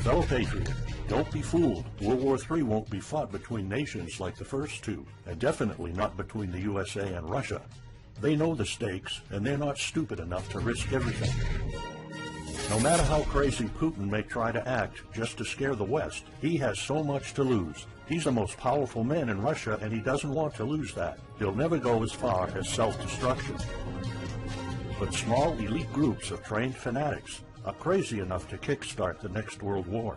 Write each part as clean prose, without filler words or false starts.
Fellow patriot, don't be fooled. World War III won't be fought between nations like the first two, and definitely not between the USA and Russia. They know the stakes, and they're not stupid enough to risk everything. No matter how crazy Putin may try to act just to scare the West, he has so much to lose. He's the most powerful man in Russia, and he doesn't want to lose that. He'll never go as far as self-destruction. But small elite groups of trained fanatics are crazy enough to kickstart the next world war.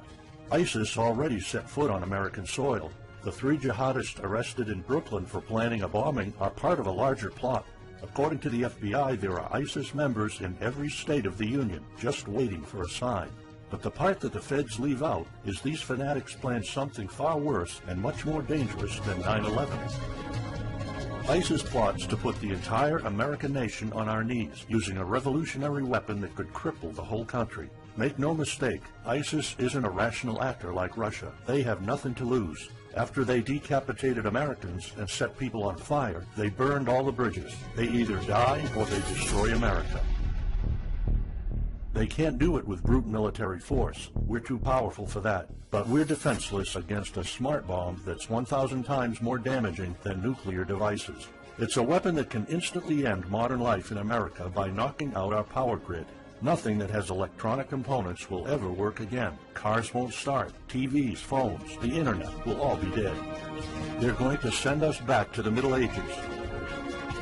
ISIS already set foot on American soil. The 3 jihadists arrested in Brooklyn for planning a bombing are part of a larger plot. According to the FBI, there are ISIS members in every state of the Union, just waiting for a sign. But the part that the feds leave out is these fanatics planned something far worse and much more dangerous than 9/11. ISIS plots to put the entire American nation on our knees, using a revolutionary weapon that could cripple the whole country. Make no mistake, ISIS isn't a rational actor like Russia. They have nothing to lose. After they decapitated Americans and set people on fire, they burned all the bridges. They either die or they destroy America. They can't do it with brute military force. We're too powerful for that. But we're defenseless against a smart bomb that's 1,000 times more damaging than nuclear devices. It's a weapon that can instantly end modern life in America by knocking out our power grid. Nothing that has electronic components will ever work again. Cars won't start. TVs, phones, the internet will all be dead. They're going to send us back to the Middle Ages.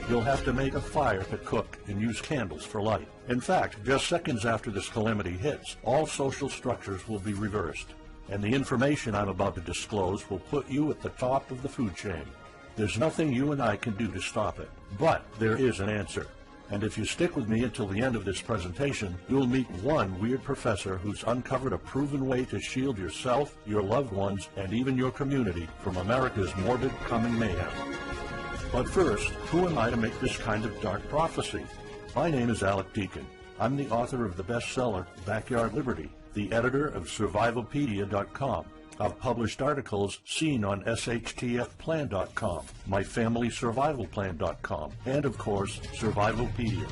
You'll have to make a fire to cook and use candles for light. In fact, just seconds after this calamity hits, all social structures will be reversed. And the information I'm about to disclose will put you at the top of the food chain. There's nothing you and I can do to stop it. But there is an answer. And if you stick with me until the end of this presentation, you'll meet one weird professor who's uncovered a proven way to shield yourself, your loved ones, and even your community from America's morbid coming mayhem. But first, who am I to make this kind of dark prophecy? My name is Alec Deacon. I'm the author of the bestseller, Backyard Liberty, the editor of Survivalopedia.com. I've published articles seen on SHTFplan.com, MyFamilySurvivalPlan.com, and of course, Survivalopedia.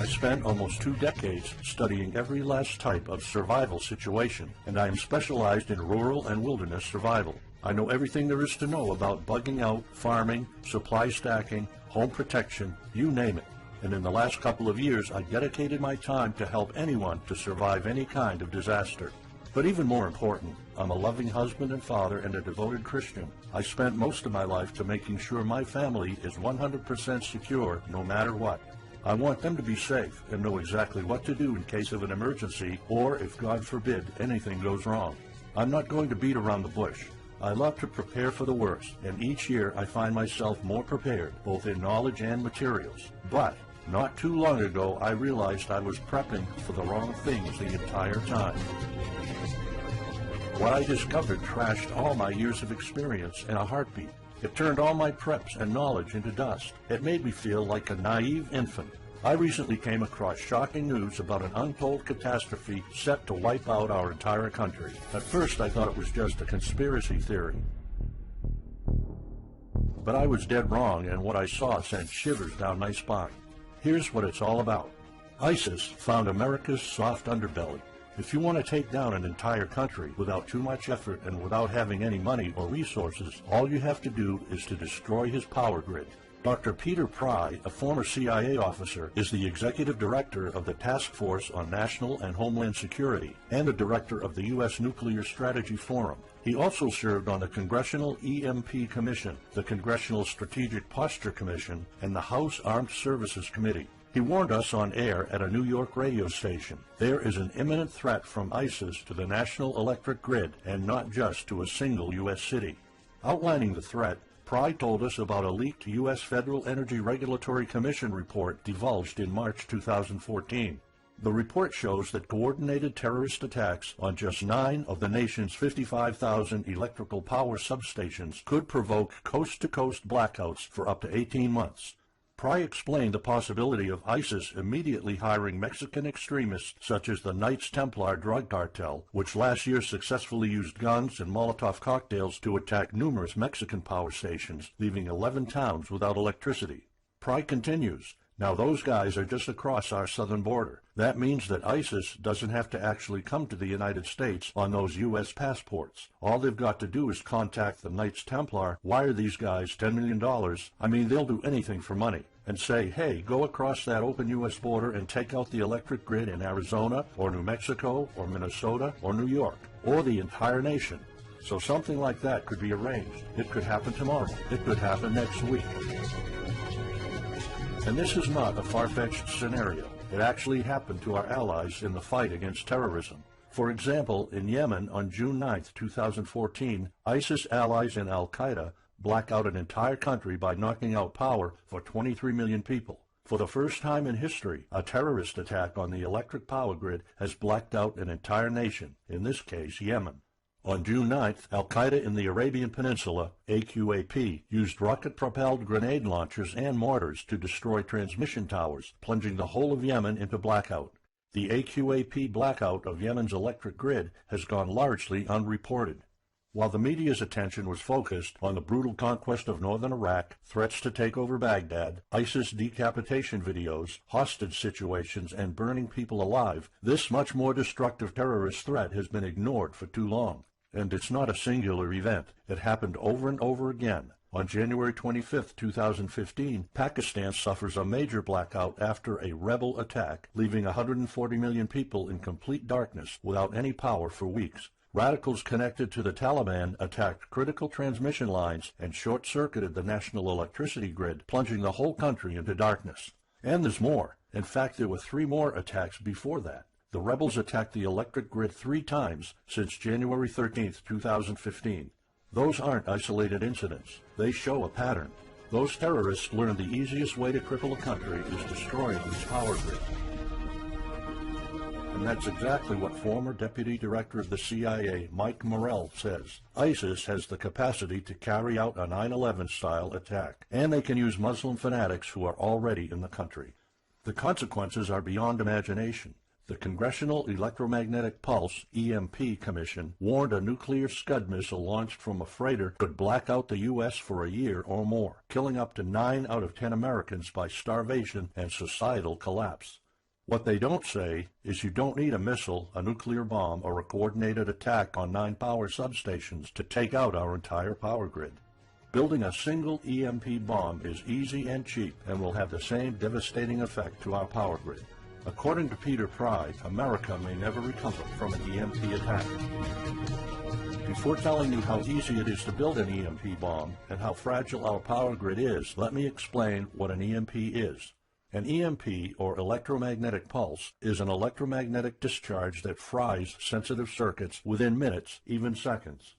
I spent almost 2 decades studying every last type of survival situation, and I am specialized in rural and wilderness survival. I know everything there is to know about bugging out, farming, supply stacking, home protection, you name it. And in the last couple of years, I dedicated my time to help anyone to survive any kind of disaster. But even more important, I'm a loving husband and father and a devoted Christian. I spent most of my life to making sure my family is 100% secure no matter what. I want them to be safe and know exactly what to do in case of an emergency or, if God forbid, anything goes wrong. I'm not going to beat around the bush. I love to prepare for the worst, and each year I find myself more prepared, both in knowledge and materials. But not too long ago, I realized I was prepping for the wrong things the entire time. What I discovered trashed all my years of experience in a heartbeat. It turned all my preps and knowledge into dust. It made me feel like a naive infant. I recently came across shocking news about an untold catastrophe set to wipe out our entire country. At first, I thought it was just a conspiracy theory. But I was dead wrong, and what I saw sent shivers down my spine. Here's what it's all about. ISIS found America's soft underbelly. If you want to take down an entire country without too much effort and without having any money or resources, all you have to do is to destroy his power grid. Dr. Peter Pry, a former CIA officer, is the executive director of the Task Force on National and Homeland Security and the director of the U.S. Nuclear Strategy Forum. He also served on the Congressional EMP Commission, the Congressional Strategic Posture Commission, and the House Armed Services Committee. He warned us on air at a New York radio station. There is an imminent threat from ISIS to the national electric grid, and not just to a single U.S. city. Outlining the threat, Pry told us about a leaked U.S. Federal Energy Regulatory Commission report divulged in March 2014. The report shows that coordinated terrorist attacks on just 9 of the nation's 55,000 electrical power substations could provoke coast-to-coast blackouts for up to 18 months. Pry explained the possibility of ISIS immediately hiring Mexican extremists such as the Knights Templar drug cartel, which last year successfully used guns and Molotov cocktails to attack numerous Mexican power stations, leaving 11 towns without electricity. Pry continues, Now those guys are just across our southern border. That means that ISIS doesn't have to actually come to the United States on those U.S. passports. All they've got to do is contact the Knights Templar, wire these guys $10 million, I mean they'll do anything for money, and say, hey, go across that open U.S. border and take out the electric grid in Arizona or New Mexico or Minnesota or New York or the entire nation. So something like that could be arranged. It could happen tomorrow. It could happen next week. And this is not a far-fetched scenario. It actually happened to our allies in the fight against terrorism. For example, in Yemen on June 9, 2014, ISIS allies in al-Qaeda black out an entire country by knocking out power for 23 million people. For the first time in history, a terrorist attack on the electric power grid has blacked out an entire nation, in this case Yemen. On June 9th, al-Qaeda in the Arabian Peninsula, AQAP, used rocket-propelled grenade launchers and mortars to destroy transmission towers, plunging the whole of Yemen into blackout. The AQAP blackout of Yemen's electric grid has gone largely unreported. While the media's attention was focused on the brutal conquest of northern Iraq, threats to take over Baghdad, ISIS decapitation videos, hostage situations, and burning people alive, this much more destructive terrorist threat has been ignored for too long. And it's not a singular event. It happened over and over again. On January 25, 2015, Pakistan suffers a major blackout after a rebel attack, leaving 140 million people in complete darkness without any power for weeks. Radicals connected to the Taliban attacked critical transmission lines and short-circuited the national electricity grid, plunging the whole country into darkness. And there's more. In fact, there were 3 more attacks before that. The rebels attacked the electric grid 3 times since January 13, 2015. Those aren't isolated incidents. They show a pattern. Those terrorists learned the easiest way to cripple a country is destroying its power grid. And that's exactly what former Deputy Director of the CIA, Mike Morrell, says. ISIS has the capacity to carry out a 9/11-style attack, and they can use Muslim fanatics who are already in the country. The consequences are beyond imagination. The Congressional Electromagnetic Pulse, EMP, Commission warned a nuclear Scud missile launched from a freighter could black out the U.S. for a year or more, killing up to 9 out of 10 Americans by starvation and societal collapse. What they don't say is you don't need a missile, a nuclear bomb, or a coordinated attack on 9 power substations to take out our entire power grid. Building a single EMP bomb is easy and cheap and will have the same devastating effect to our power grid. According to Peter Pry, America may never recover from an EMP attack. Before telling you how easy it is to build an EMP bomb and how fragile our power grid is, let me explain what an EMP is. An EMP, or electromagnetic pulse, is an electromagnetic discharge that fries sensitive circuits within minutes, even seconds.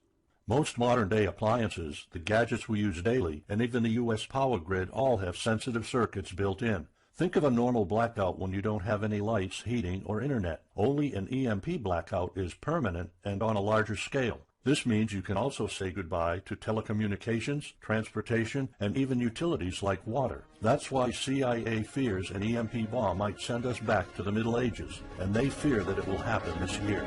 Most modern-day appliances, the gadgets we use daily, and even the U.S. power grid all have sensitive circuits built in. Think of a normal blackout when you don't have any lights, heating, or internet. Only an EMP blackout is permanent and on a larger scale. This means you can also say goodbye to telecommunications, transportation, and even utilities like water. That's why CIA fears an EMP bomb might send us back to the Middle Ages, and they fear that it will happen this year.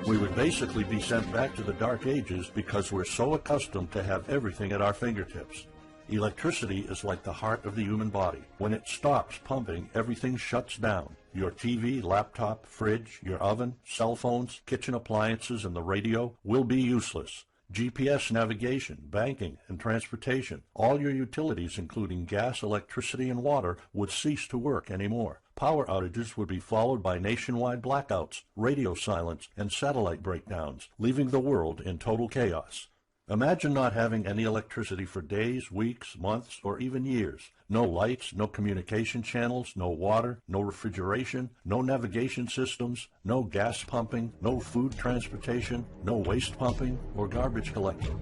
We would basically be sent back to the Dark Ages because we're so accustomed to have everything at our fingertips. Electricity is like the heart of the human body. When it stops pumping, everything shuts down. Your TV, laptop, fridge, your oven, cell phones, kitchen appliances, and the radio will be useless. GPS navigation, banking, and transportation, all your utilities, including gas, electricity, and water, would cease to work anymore. Power outages would be followed by nationwide blackouts, radio silence, and satellite breakdowns, leaving the world in total chaos. Imagine not having any electricity for days, weeks, months, or even years. No lights, no communication channels, no water, no refrigeration, no navigation systems, no gas pumping, no food transportation, no waste pumping, or garbage collecting.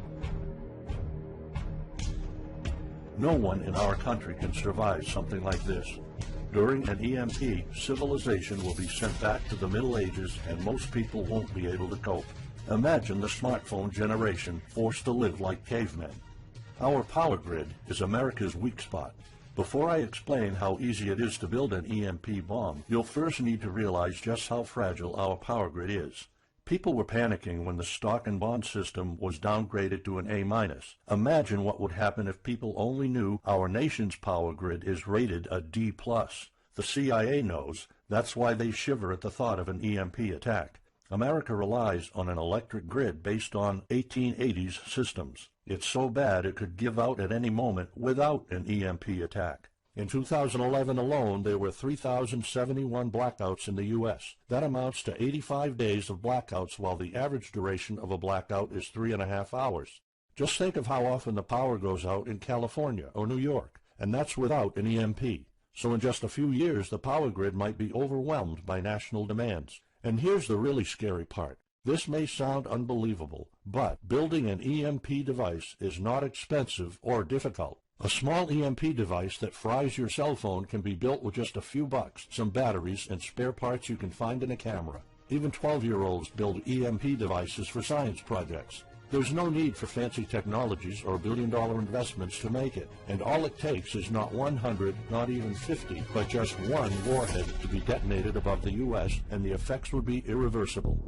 No one in our country can survive something like this. During an EMP, civilization will be sent back to the Middle Ages and most people won't be able to cope. Imagine the smartphone generation forced to live like cavemen. Our power grid is America's weak spot. Before I explain how easy it is to build an EMP bomb, you'll first need to realize just how fragile our power grid is. People were panicking when the stock and bond system was downgraded to an A-. Imagine what would happen if people only knew our nation's power grid is rated a D+. The CIA knows. That's why they shiver at the thought of an EMP attack. America relies on an electric grid based on 1880s systems. It's so bad it could give out at any moment without an EMP attack. In 2011 alone, there were 3,071 blackouts in the U.S. That amounts to 85 days of blackouts, while the average duration of a blackout is 3.5 hours. Just think of how often the power goes out in California or New York, and that's without an EMP. So in just a few years, the power grid might be overwhelmed by national demands. And here's the really scary part. This may sound unbelievable, but building an EMP device is not expensive or difficult. A small EMP device that fries your cell phone can be built with just a few bucks, some batteries, and spare parts you can find in a camera. Even 12-year-olds build EMP devices for science projects. There's no need for fancy technologies or billion-dollar investments to make it, and all it takes is not 100, not even 50, but just one warhead to be detonated above the U.S., and the effects would be irreversible.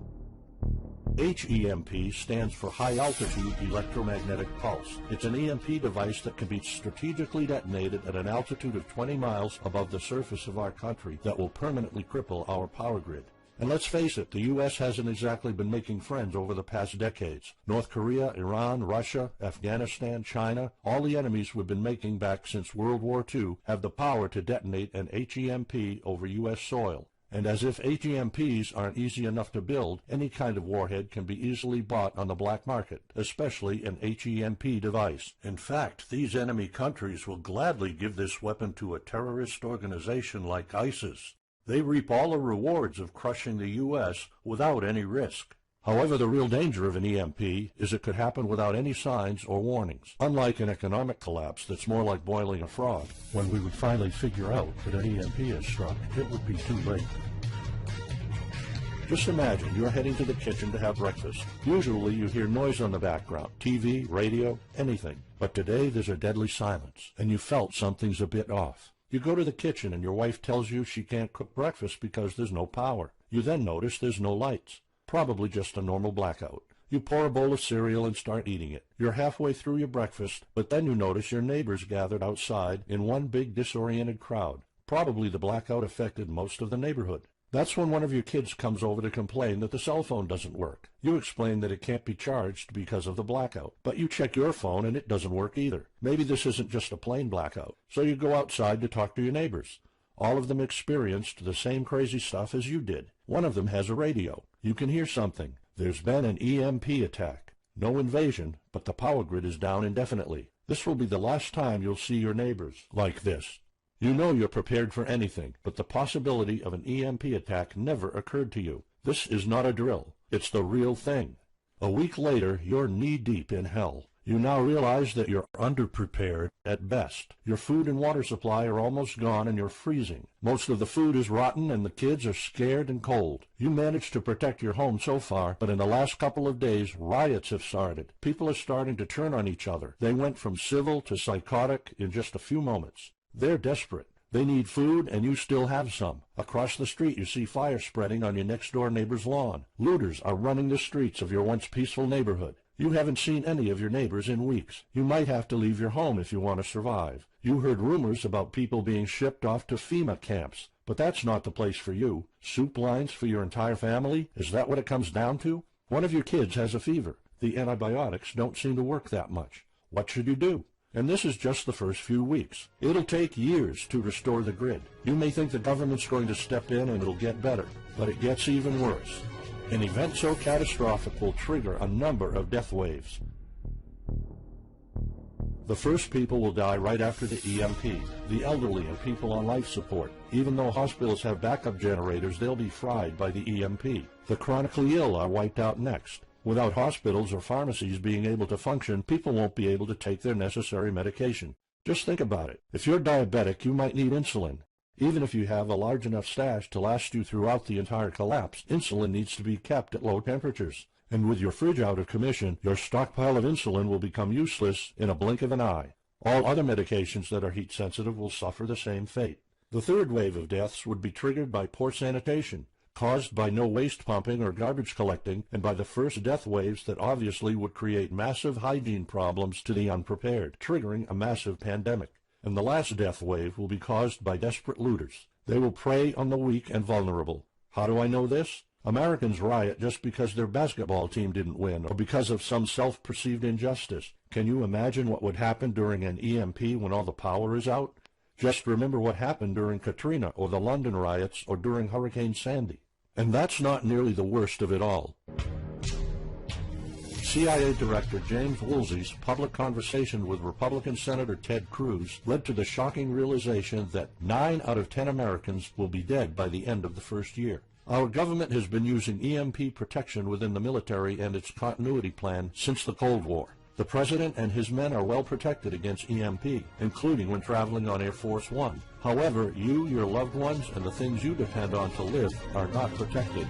HEMP stands for High Altitude Electromagnetic Pulse. It's an EMP device that can be strategically detonated at an altitude of 20 miles above the surface of our country that will permanently cripple our power grid. And let's face it, the U.S. hasn't exactly been making friends over the past decades. North Korea, Iran, Russia, Afghanistan, China, all the enemies we've been making back since World War II have the power to detonate an HEMP over U.S. soil. And as if HEMPs aren't easy enough to build, any kind of warhead can be easily bought on the black market, especially an HEMP device. In fact, these enemy countries will gladly give this weapon to a terrorist organization like ISIS. They reap all the rewards of crushing the U.S. without any risk. However, the real danger of an EMP is it could happen without any signs or warnings. Unlike an economic collapse that's more like boiling a frog, when we would finally figure out that an EMP has struck, it would be too late. Just imagine you're heading to the kitchen to have breakfast. Usually you hear noise on the background, TV, radio, anything. But today there's a deadly silence, and you felt something's a bit off. You go to the kitchen and your wife tells you she can't cook breakfast because there's no power. You then notice there's no lights. Probably just a normal blackout. You pour a bowl of cereal and start eating it. You're halfway through your breakfast, but then you notice your neighbors gathered outside in one big disoriented crowd. Probably the blackout affected most of the neighborhood. That's when one of your kids comes over to complain that the cell phone doesn't work. You explain that it can't be charged because of the blackout, but you check your phone and it doesn't work either. Maybe this isn't just a plain blackout, so you go outside to talk to your neighbors. All of them experienced the same crazy stuff as you did. One of them has a radio. You can hear something. There's been an EMP attack. No invasion, but the power grid is down indefinitely. This will be the last time you'll see your neighbors like this. You know you're prepared for anything, but the possibility of an EMP attack never occurred to you. This is not a drill. It's the real thing. A week later, you're knee-deep in hell. You now realize that you're underprepared at best. Your food and water supply are almost gone and you're freezing. Most of the food is rotten and the kids are scared and cold. You managed to protect your home so far, but in the last couple of days, riots have started. People are starting to turn on each other. They went from civil to psychotic in just a few moments. They're desperate. They need food, and you still have some. Across the street, you see fire spreading on your next-door neighbor's lawn. Looters are running the streets of your once peaceful neighborhood. You haven't seen any of your neighbors in weeks. You might have to leave your home if you want to survive. You heard rumors about people being shipped off to FEMA camps, but that's not the place for you. Soup lines for your entire family? Is that what it comes down to? One of your kids has a fever. The antibiotics don't seem to work that much. What should you do? And this is just the first few weeks. It'll take years to restore the grid. You may think the government's going to step in and it'll get better, but it gets even worse. An event so catastrophic will trigger a number of death waves. The first people will die right after the EMP, the elderly and people on life support. Even though hospitals have backup generators, they'll be fried by the EMP. The chronically ill are wiped out next. Without hospitals or pharmacies being able to function, people won't be able to take their necessary medication. Just think about it. If you're diabetic, you might need insulin. Even if you have a large enough stash to last you throughout the entire collapse, insulin needs to be kept at low temperatures. And with your fridge out of commission, your stockpile of insulin will become useless in a blink of an eye. All other medications that are heat sensitive will suffer the same fate. The third wave of deaths would be triggered by poor sanitation. caused by no waste pumping or garbage collecting, and by the first death waves that obviously would create massive hygiene problems to the unprepared, triggering a massive pandemic. And the last death wave will be caused by desperate looters. They will prey on the weak and vulnerable. How do I know this? Americans riot just because their basketball team didn't win or because of some self-perceived injustice. Can you imagine what would happen during an EMP when all the power is out? Just remember what happened during Katrina or the London riots or during Hurricane Sandy. And that's not nearly the worst of it all. CIA Director James Woolsey's public conversation with Republican Senator Ted Cruz led to the shocking realization that 9 out of 10 Americans will be dead by the end of the first year. Our government has been using EMP protection within the military and its continuity plan since the Cold War. The President and his men are well protected against EMP, including when traveling on Air Force One. However, you, your loved ones, and the things you depend on to live are not protected.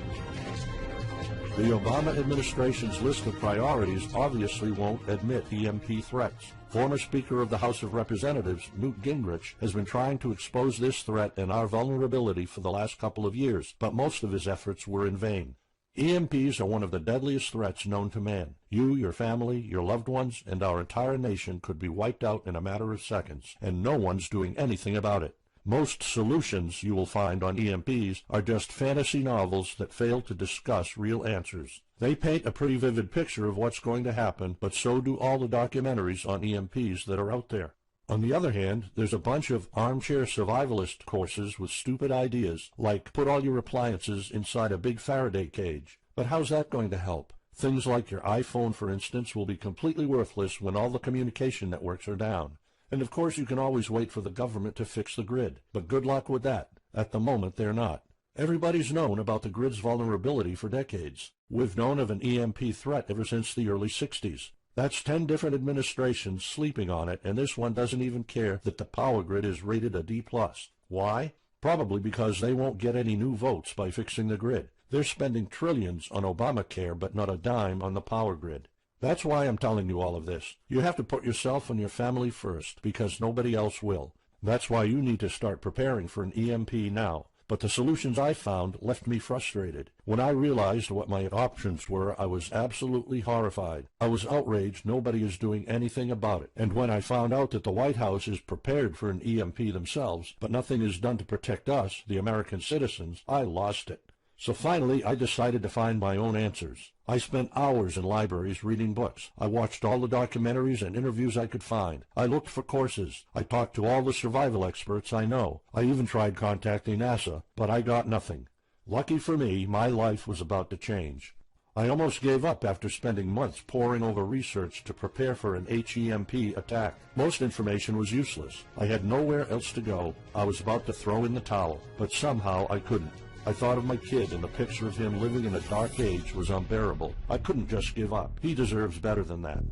The Obama administration's list of priorities obviously won't admit EMP threats. Former Speaker of the House of Representatives, Newt Gingrich, has been trying to expose this threat and our vulnerability for the last couple of years, but most of his efforts were in vain. EMPs are one of the deadliest threats known to man. You, your family, your loved ones, and our entire nation could be wiped out in a matter of seconds, and no one's doing anything about it. Most solutions you will find on EMPs are just fantasy novels that fail to discuss real answers. They paint a pretty vivid picture of what's going to happen, but so do all the documentaries on EMPs that are out there. On the other hand, there's a bunch of armchair survivalist courses with stupid ideas, like put all your appliances inside a big Faraday cage. But how's that going to help? Things like your iPhone, for instance, will be completely worthless when all the communication networks are down. And of course you can always wait for the government to fix the grid, but good luck with that. At the moment they're not. Everybody's known about the grid's vulnerability for decades. We've known of an EMP threat ever since the early 60s. That's 10 different administrations sleeping on it, and this one doesn't even care that the power grid is rated a D+. Why? Probably because they won't get any new votes by fixing the grid. They're spending trillions on Obamacare, but not a dime on the power grid. That's why I'm telling you all of this. You have to put yourself and your family first, because nobody else will. That's why you need to start preparing for an EMP now. But the solutions I found left me frustrated. When I realized what my options were, I was absolutely horrified. I was outraged nobody is doing anything about it. And when I found out that the White House is prepared for an EMP themselves, but nothing is done to protect us, the American citizens, I lost it. So finally, I decided to find my own answers. I spent hours in libraries reading books. I watched all the documentaries and interviews I could find. I looked for courses. I talked to all the survival experts I know. I even tried contacting NASA, but I got nothing. Lucky for me, my life was about to change. I almost gave up after spending months poring over research to prepare for an HEMP attack. Most information was useless. I had nowhere else to go. I was about to throw in the towel, but somehow I couldn't. I thought of my kid, and the picture of him living in a dark age was unbearable. I couldn't just give up. He deserves better than that.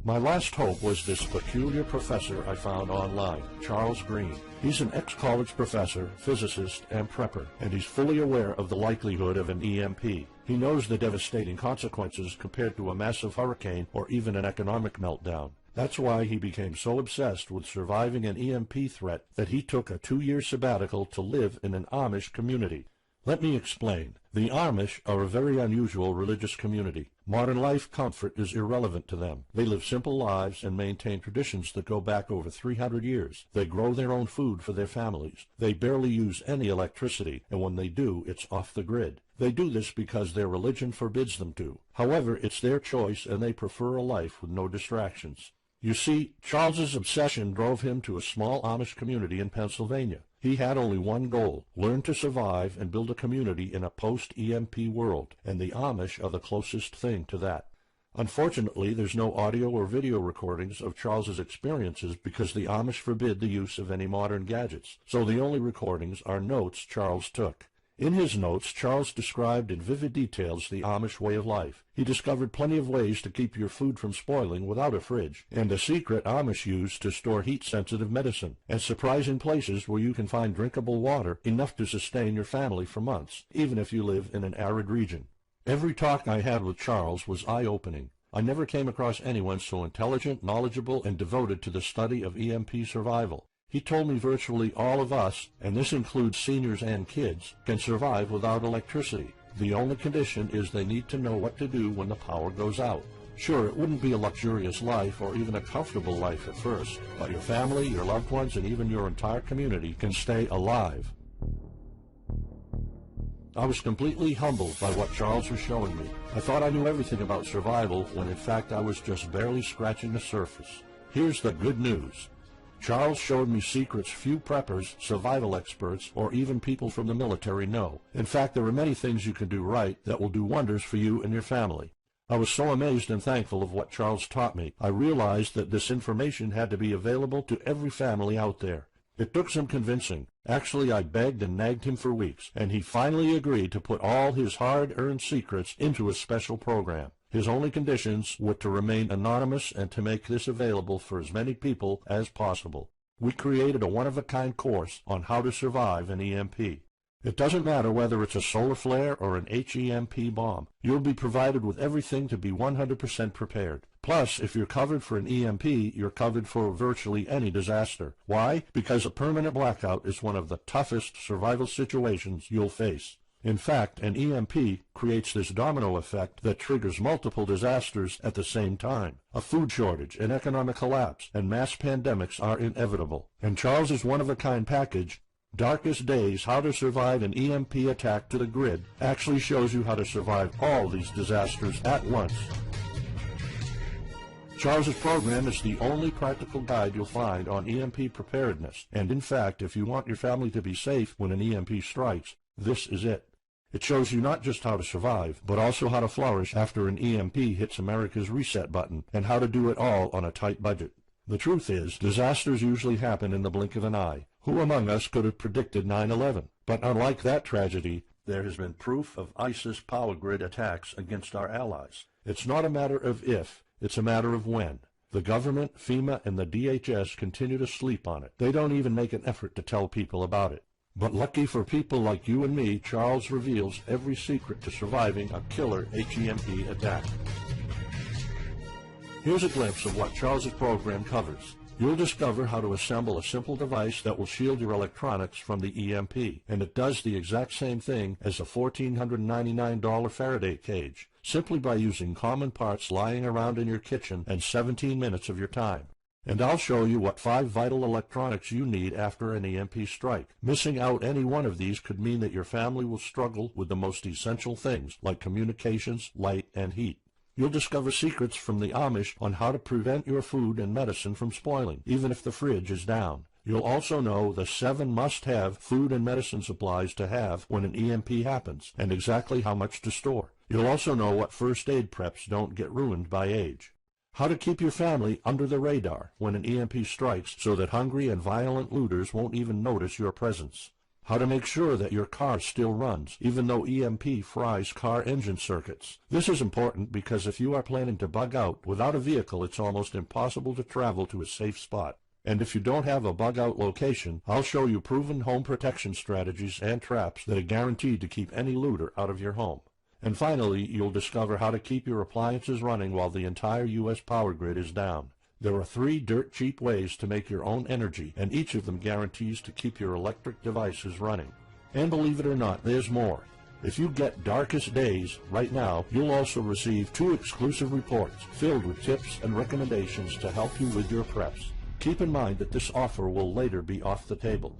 My last hope was this peculiar professor I found online, Charles Green. He's an ex-college professor, physicist, and prepper, and he's fully aware of the likelihood of an EMP. He knows the devastating consequences compared to a massive hurricane or even an economic meltdown. That's why he became so obsessed with surviving an EMP threat that he took a 2-year sabbatical to live in an Amish community. Let me explain. The Amish are a very unusual religious community. Modern life comfort is irrelevant to them. They live simple lives and maintain traditions that go back over 300 years. They grow their own food for their families. They barely use any electricity, and when they do, it's off the grid. They do this because their religion forbids them to. However, it's their choice, and they prefer a life with no distractions. You see, Charles's obsession drove him to a small Amish community in Pennsylvania. He had only one goal: learn to survive and build a community in a post-EMP world, and the Amish are the closest thing to that. Unfortunately, there's no audio or video recordings of Charles's experiences because the Amish forbid the use of any modern gadgets, so the only recordings are notes Charles took. In his notes, Charles described in vivid details the Amish way of life. He discovered plenty of ways to keep your food from spoiling without a fridge, and a secret Amish use to store heat-sensitive medicine, and surprising places where you can find drinkable water enough to sustain your family for months, even if you live in an arid region. Every talk I had with Charles was eye-opening. I never came across anyone so intelligent, knowledgeable, and devoted to the study of EMP survival. He told me virtually all of us, and this includes seniors and kids, can survive without electricity. The only condition is they need to know what to do when the power goes out. Sure, it wouldn't be a luxurious life or even a comfortable life at first, but your family, your loved ones, and even your entire community can stay alive. I was completely humbled by what Charles was showing me. I thought I knew everything about survival when in fact I was just barely scratching the surface. Here's the good news. Charles showed me secrets few preppers, survival experts, or even people from the military know. In fact, there are many things you can do right that will do wonders for you and your family. I was so amazed and thankful of what Charles taught me. I realized that this information had to be available to every family out there. It took some convincing. Actually, I begged and nagged him for weeks, and he finally agreed to put all his hard-earned secrets into a special program. His only conditions were to remain anonymous and to make this available for as many people as possible. We created a one-of-a-kind course on how to survive an EMP. It doesn't matter whether it's a solar flare or an HEMP bomb. You'll be provided with everything to be 100% prepared. Plus, if you're covered for an EMP, you're covered for virtually any disaster. Why? Because a permanent blackout is one of the toughest survival situations you'll face. In fact, an EMP creates this domino effect that triggers multiple disasters at the same time. A food shortage, an economic collapse, and mass pandemics are inevitable. And Charles's one-of-a-kind package, Darkest Days, How to Survive an EMP Attack to the Grid, actually shows you how to survive all these disasters at once. Charles's program is the only practical guide you'll find on EMP preparedness, and in fact, if you want your family to be safe when an EMP strikes, this is it. It shows you not just how to survive, but also how to flourish after an EMP hits America's reset button, and how to do it all on a tight budget. The truth is, disasters usually happen in the blink of an eye. Who among us could have predicted 9/11? But unlike that tragedy, there has been proof of ISIS power grid attacks against our allies. It's not a matter of if, it's a matter of when. The government, FEMA, and the DHS continue to sleep on it. They don't even make an effort to tell people about it. But lucky for people like you and me, Charles reveals every secret to surviving a killer HEMP attack. Here's a glimpse of what Charles's program covers. You'll discover how to assemble a simple device that will shield your electronics from the EMP, and it does the exact same thing as a $1,499 Faraday cage, simply by using common parts lying around in your kitchen and 17 minutes of your time. And I'll show you what 5 vital electronics you need after an EMP strike. Missing out any one of these could mean that your family will struggle with the most essential things, like communications, light, and heat. You'll discover secrets from the Amish on how to prevent your food and medicine from spoiling, even if the fridge is down. You'll also know the 7 must-have food and medicine supplies to have when an EMP happens, and exactly how much to store. You'll also know what first aid preps don't get ruined by age. How to keep your family under the radar when an EMP strikes so that hungry and violent looters won't even notice your presence. How to make sure that your car still runs, even though EMP fries car engine circuits. This is important because if you are planning to bug out, without a vehicle it's almost impossible to travel to a safe spot. And if you don't have a bug-out location, I'll show you proven home protection strategies and traps that are guaranteed to keep any looter out of your home. And finally, you'll discover how to keep your appliances running while the entire U.S. power grid is down. There are 3 dirt-cheap ways to make your own energy, and each of them guarantees to keep your electric devices running. And believe it or not, there's more. If you get Darkest Days right now, you'll also receive 2 exclusive reports filled with tips and recommendations to help you with your preps. Keep in mind that this offer will later be off the table.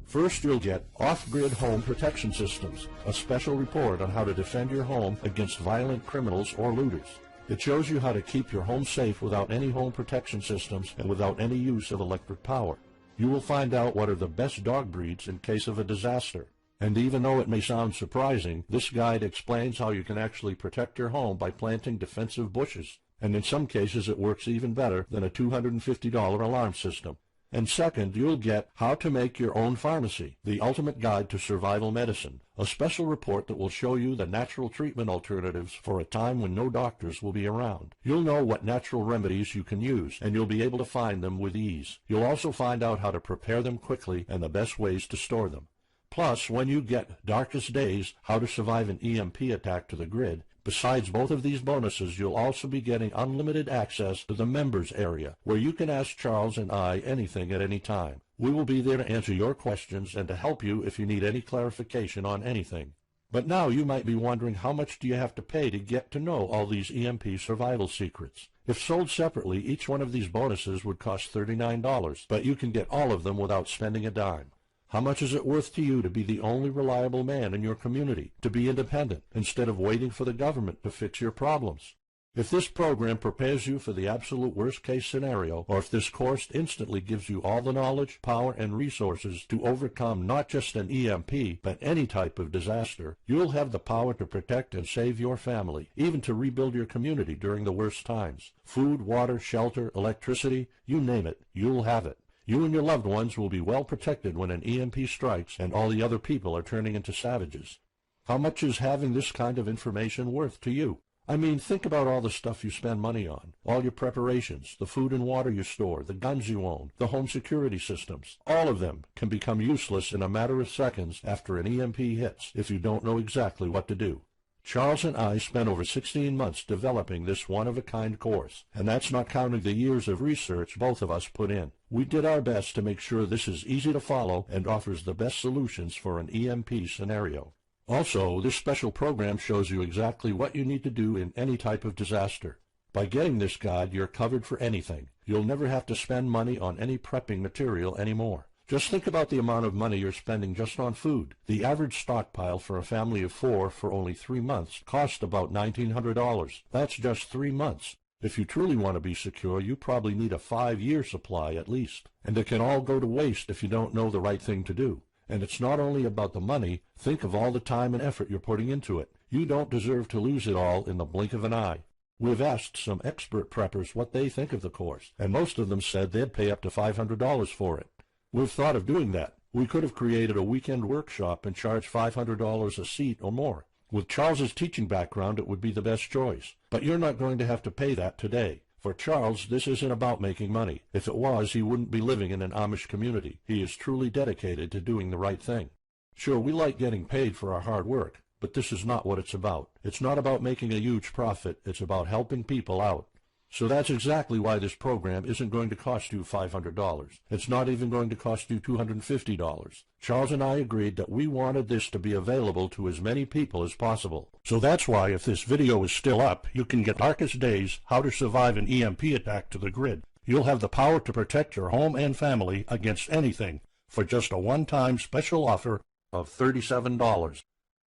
First, you'll get Off-Grid Home Protection Systems, a special report on how to defend your home against violent criminals or looters. It shows you how to keep your home safe without any home protection systems and without any use of electric power. You will find out what are the best dog breeds in case of a disaster. And even though it may sound surprising, this guide explains how you can actually protect your home by planting defensive bushes. And in some cases it works even better than a $250 alarm system. And second, you'll get How to Make Your Own Pharmacy, the ultimate guide to survival medicine, a special report that will show you the natural treatment alternatives for a time when no doctors will be around. You'll know what natural remedies you can use, and you'll be able to find them with ease. You'll also find out how to prepare them quickly and the best ways to store them. Plus, when you get Darkest Days, How to Survive an EMP Attack to the Grid, Besides both of these bonuses, you'll also be getting unlimited access to the members area, where you can ask Charles and I anything at any time. We will be there to answer your questions and to help you if you need any clarification on anything. But now you might be wondering, how much do you have to pay to get to know all these EMP survival secrets? If sold separately, each one of these bonuses would cost $39, but you can get all of them without spending a dime. How much is it worth to you to be the only reliable man in your community, to be independent, instead of waiting for the government to fix your problems? If this program prepares you for the absolute worst-case scenario, or if this course instantly gives you all the knowledge, power, and resources to overcome not just an EMP, but any type of disaster, you'll have the power to protect and save your family, even to rebuild your community during the worst times. Food, water, shelter, electricity, you name it, you'll have it. You and your loved ones will be well protected when an EMP strikes and all the other people are turning into savages. How much is having this kind of information worth to you? I mean, think about all the stuff you spend money on, all your preparations, the food and water you store, the guns you own, the home security systems. All of them can become useless in a matter of seconds after an EMP hits if you don't know exactly what to do. Charles and I spent over 16 months developing this one-of-a-kind course, and that's not counting the years of research both of us put in. We did our best to make sure this is easy to follow and offers the best solutions for an EMP scenario. Also, this special program shows you exactly what you need to do in any type of disaster. By getting this guide, you're covered for anything. You'll never have to spend money on any prepping material anymore. Just think about the amount of money you're spending just on food. The average stockpile for a family of 4 for only 3 months costs about $1,900. That's just 3 months. If you truly want to be secure, you probably need a 5-year supply at least. And it can all go to waste if you don't know the right thing to do. And it's not only about the money. Think of all the time and effort you're putting into it. You don't deserve to lose it all in the blink of an eye. We've asked some expert preppers what they think of the course, and most of them said they'd pay up to $500 for it. We've thought of doing that. We could have created a weekend workshop and charged $500 a seat or more. With Charles's teaching background, it would be the best choice. But you're not going to have to pay that today. For Charles, this isn't about making money. If it was, he wouldn't be living in an Amish community. He is truly dedicated to doing the right thing. Sure, we like getting paid for our hard work, but this is not what it's about. It's not about making a huge profit. It's about helping people out. So that's exactly why this program isn't going to cost you $500. It's not even going to cost you $250. Charles and I agreed that we wanted this to be available to as many people as possible. So that's why, if this video is still up, you can get Darkest Days, How to Survive an EMP Attack to the grid. You'll have the power to protect your home and family against anything for just a one-time special offer of $37.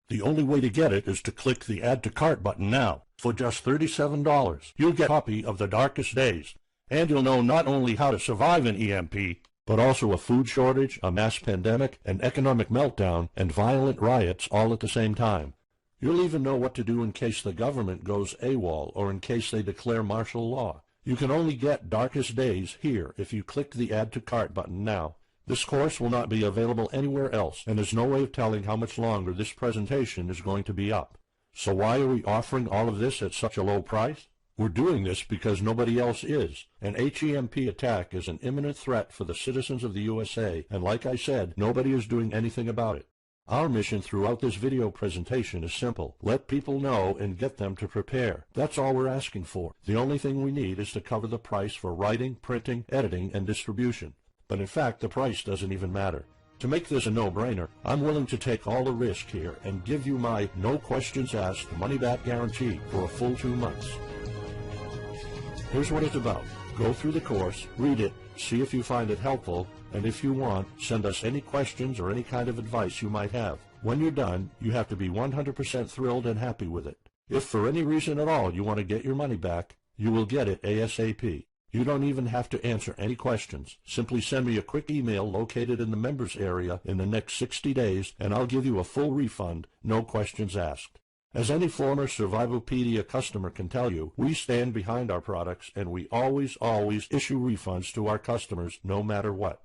The only way to get it is to click the Add to Cart button now. For just $37, you'll get a copy of The Darkest Days, and you'll know not only how to survive an EMP, but also a food shortage, a mass pandemic, an economic meltdown, and violent riots all at the same time. You'll even know what to do in case the government goes AWOL or in case they declare martial law. You can only get Darkest Days here if you click the Add to Cart button now. This course will not be available anywhere else, and there's no way of telling how much longer this presentation is going to be up. So why are we offering all of this at such a low price? We're doing this because nobody else is. An HEMP attack is an imminent threat for the citizens of the USA, and like I said, nobody is doing anything about it. Our mission throughout this video presentation is simple. Let people know and get them to prepare. That's all we're asking for. The only thing we need is to cover the price for writing, printing, editing, and distribution. But in fact, the price doesn't even matter. To make this a no-brainer, I'm willing to take all the risk here and give you my no questions asked money-back guarantee for a full 2 months. Here's what it's about. Go through the course, read it, see if you find it helpful, and if you want, send us any questions or any kind of advice you might have. When you're done, you have to be 100% thrilled and happy with it. If for any reason at all you want to get your money back, you will get it ASAP. You don't even have to answer any questions. Simply send me a quick email located in the members area in the next 60 days, and I'll give you a full refund, no questions asked. As any former Survivalpedia customer can tell you, we stand behind our products, and we always issue refunds to our customers no matter what.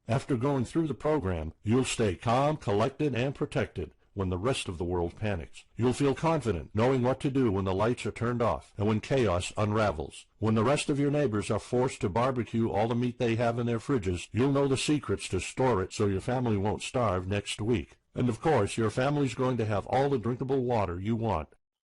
After going through the program, you'll stay calm, collected, and protected when the rest of the world panics. You'll feel confident knowing what to do when the lights are turned off and when chaos unravels. When the rest of your neighbors are forced to barbecue all the meat they have in their fridges, you'll know the secrets to store it so your family won't starve next week. And of course, your family's going to have all the drinkable water you want.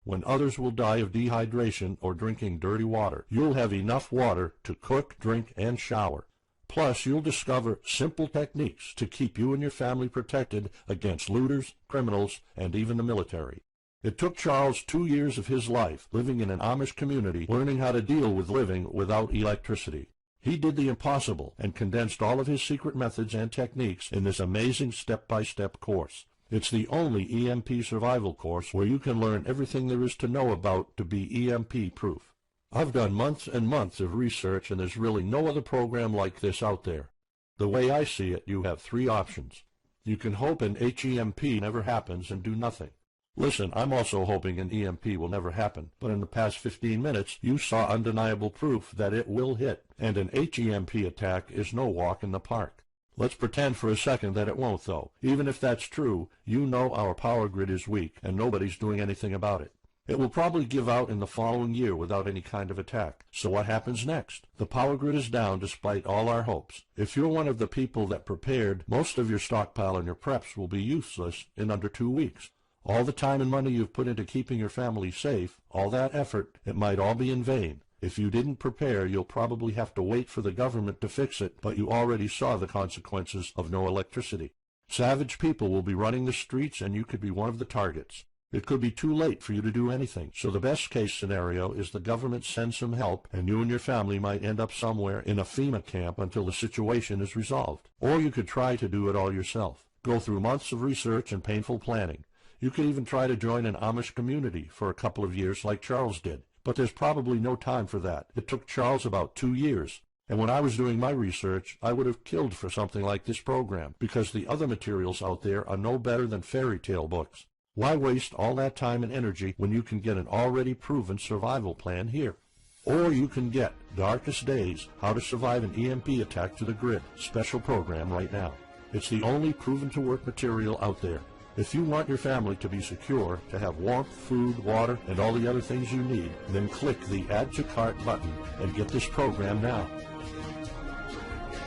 When others will die of dehydration or drinking dirty water, you'll have enough water to cook, drink, and shower. Plus, you'll discover simple techniques to keep you and your family protected against looters, criminals, and even the military. It took Charles 2 years of his life living in an Amish community learning how to deal with living without electricity. He did the impossible and condensed all of his secret methods and techniques in this amazing step-by-step course. It's the only EMP survival course where you can learn everything there is to know about to be EMP-proof. I've done months and months of research, and there's really no other program like this out there. The way I see it, you have 3 options. You can hope an HEMP never happens and do nothing. Listen, I'm also hoping an EMP will never happen, but in the past 15 minutes, you saw undeniable proof that it will hit, and an HEMP attack is no walk in the park. Let's pretend for a second that it won't, though. Even if that's true, you know our power grid is weak, and nobody's doing anything about it. It will probably give out in the following year without any kind of attack. So what happens next? The power grid is down despite all our hopes. If you're one of the people that prepared, most of your stockpile and your preps will be useless in under 2 weeks. All the time and money you've put into keeping your family safe, all that effort, it might all be in vain. If you didn't prepare, you'll probably have to wait for the government to fix it, but you already saw the consequences of no electricity. Savage people will be running the streets, and you could be one of the targets. It could be too late for you to do anything, so the best case scenario is the government sends some help, and you and your family might end up somewhere in a FEMA camp until the situation is resolved. Or you could try to do it all yourself. Go through months of research and painful planning. You could even try to join an Amish community for a couple of years like Charles did. But there's probably no time for that. It took Charles about 2 years. And when I was doing my research, I would have killed for something like this program, because the other materials out there are no better than fairy tale books. Why waste all that time and energy when you can get an already proven survival plan here? Or you can get Darkest Days, How to Survive an EMP Attack to the Grid, special program right now. It's the only proven-to-work material out there. If you want your family to be secure, to have warmth, food, water, and all the other things you need, then click the Add to Cart button and get this program now.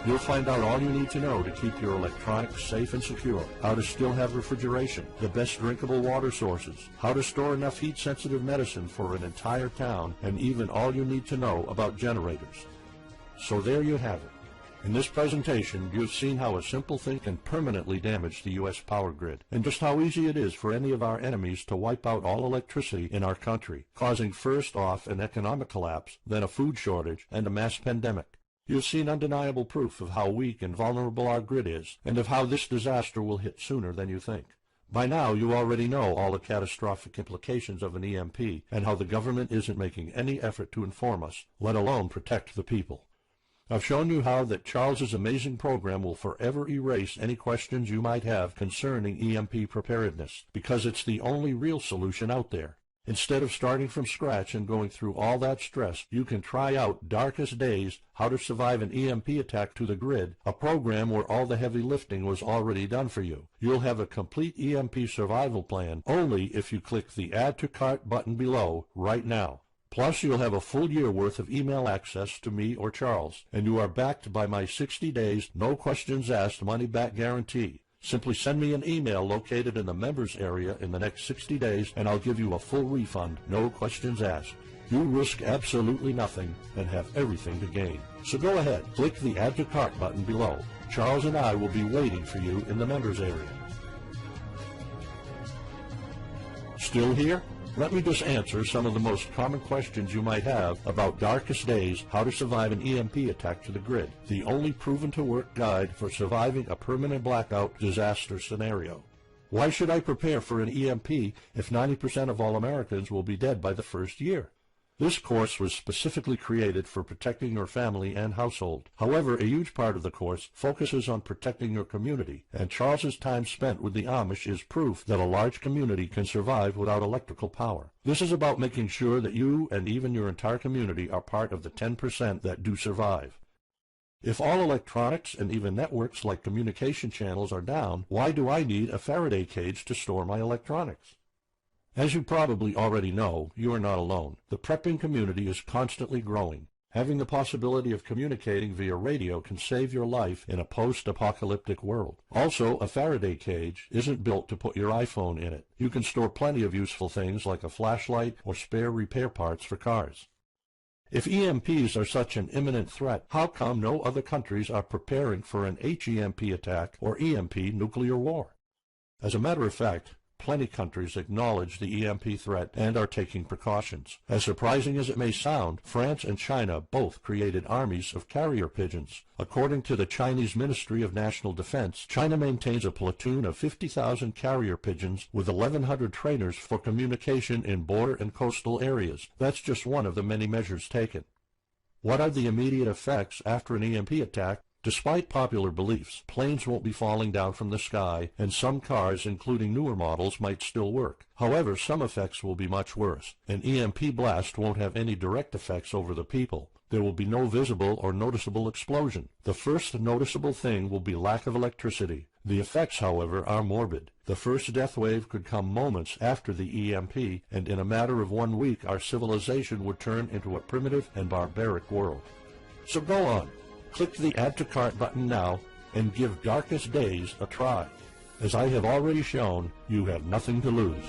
You'll find out all you need to know to keep your electronics safe and secure, how to still have refrigeration, the best drinkable water sources, how to store enough heat-sensitive medicine for an entire town, and even all you need to know about generators. So there you have it. In this presentation, you've seen how a simple thing can permanently damage the U.S. power grid, and just how easy it is for any of our enemies to wipe out all electricity in our country, causing first off an economic collapse, then a food shortage, and a mass pandemic. You've seen undeniable proof of how weak and vulnerable our grid is, and of how this disaster will hit sooner than you think. By now, you already know all the catastrophic implications of an EMP, and how the government isn't making any effort to inform us, let alone protect the people. I've shown you how that Charles's amazing program will forever erase any questions you might have concerning EMP preparedness, because it's the only real solution out there. Instead of starting from scratch and going through all that stress, you can try out Darkest Days, How to Survive an EMP Attack to the Grid, a program where all the heavy lifting was already done for you. You'll have a complete EMP survival plan only if you click the Add to Cart button below right now. Plus, you'll have a full year worth of email access to me or Charles, and you are backed by my 60 days, no questions asked money-back guarantee. Simply send me an email located in the members area in the next 60 days, and I'll give you a full refund, no questions asked. You risk absolutely nothing and have everything to gain. So go ahead, click the Add to Cart button below. Charles and I will be waiting for you in the members area. Still here? Let me just answer some of the most common questions you might have about Darkest Days, How to Survive an EMP Attack to the Grid, the only proven-to-work guide for surviving a permanent blackout disaster scenario. Why should I prepare for an EMP if 90% of all Americans will be dead by the first year? This course was specifically created for protecting your family and household. However, a huge part of the course focuses on protecting your community, and Charles's time spent with the Amish is proof that a large community can survive without electrical power. This is about making sure that you and even your entire community are part of the 10% that do survive. If all electronics and even networks like communication channels are down, why do I need a Faraday cage to store my electronics? As you probably already know, you are not alone. The prepping community is constantly growing. Having the possibility of communicating via radio can save your life in a post-apocalyptic world. Also, a Faraday cage isn't built to put your iPhone in it. You can store plenty of useful things like a flashlight or spare repair parts for cars. If EMPs are such an imminent threat, how come no other countries are preparing for an HEMP attack or EMP nuclear war? As a matter of fact, plenty countries acknowledge the EMP threat and are taking precautions. As surprising as it may sound, France and China both created armies of carrier pigeons. According to the Chinese Ministry of National Defense, China maintains a platoon of 50,000 carrier pigeons with 1,100 trainers for communication in border and coastal areas. That's just one of the many measures taken. What are the immediate effects after an EMP attack? Despite popular beliefs, planes won't be falling down from the sky, and some cars, including newer models, might still work. However, some effects will be much worse. An EMP blast won't have any direct effects over the people. There will be no visible or noticeable explosion. The first noticeable thing will be lack of electricity. The effects, however, are morbid. The first death wave could come moments after the EMP, and in a matter of 1 week our civilization would turn into a primitive and barbaric world. So go on. Click the Add to Cart button now and give Darkest Days a try. As I have already shown, you have nothing to lose.